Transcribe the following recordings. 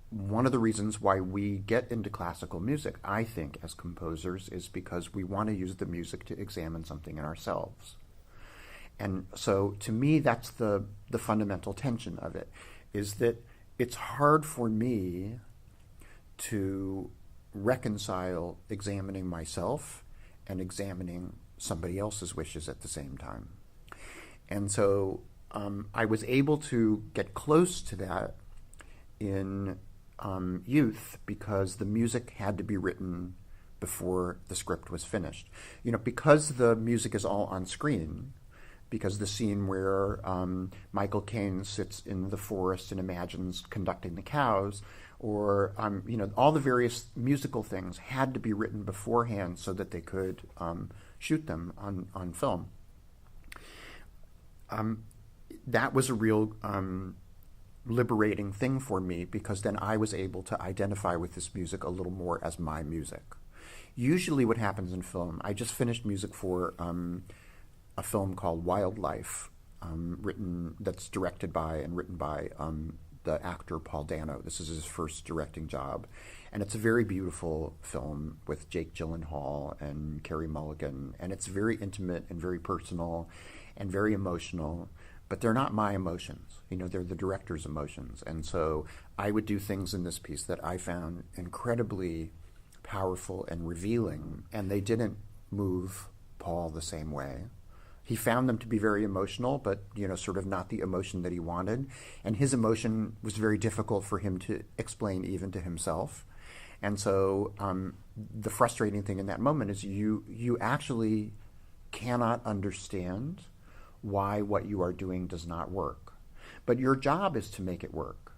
one of the reasons why we get into classical music, I think, as composers, is because we want to use the music to examine something in ourselves. And so to me, that's the fundamental tension of it, is that it's hard for me to reconcile examining myself and examining somebody else's wishes at the same time. And so I was able to get close to that in youth because the music had to be written before the script was finished. Because the music is all on screen, because the scene where Michael Caine sits in the forest and imagines conducting the cows, or all the various musical things had to be written beforehand so that they could shoot them on film. That was a real liberating thing for me, because then I was able to identify with this music a little more as my music. Usually what happens in film, I just finished music for a film called Wildlife, that's directed by and written by the actor Paul Dano. This is his first directing job. And it's a very beautiful film with Jake Gyllenhaal and Carey Mulligan. And it's very intimate and very personal and very emotional. But they're not my emotions. They're the director's emotions. And so I would do things in this piece that I found incredibly powerful and revealing. And they didn't move Paul the same way. He found them to be very emotional, but, sort of not the emotion that he wanted. And his emotion was very difficult for him to explain even to himself. And so the frustrating thing in that moment is you actually cannot understand why what you are doing does not work. But your job is to make it work.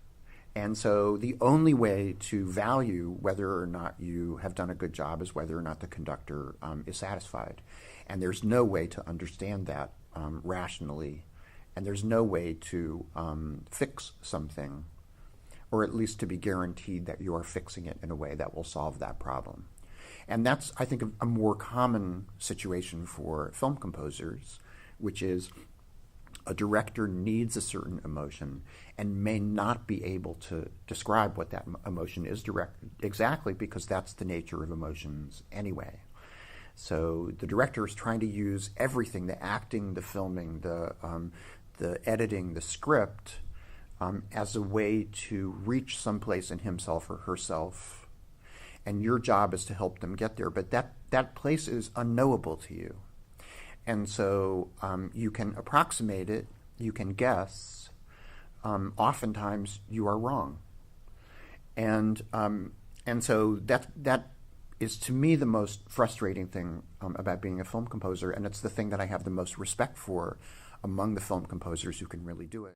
And so the only way to value whether or not you have done a good job is whether or not the conductor is satisfied. And there's no way to understand that rationally. And there's no way to fix something, or at least to be guaranteed that you are fixing it in a way that will solve that problem. And that's, I think, a more common situation for film composers, which is a director needs a certain emotion and may not be able to describe what that emotion is exactly, because that's the nature of emotions anyway. So the director is trying to use everything, the acting, the filming, the editing, the script, as a way to reach someplace in himself or herself. And your job is to help them get there. But that place is unknowable to you. And so you can approximate it, you can guess. Oftentimes you are wrong. And so that is, to me, the most frustrating thing about being a film composer, and it's the thing that I have the most respect for among the film composers who can really do it.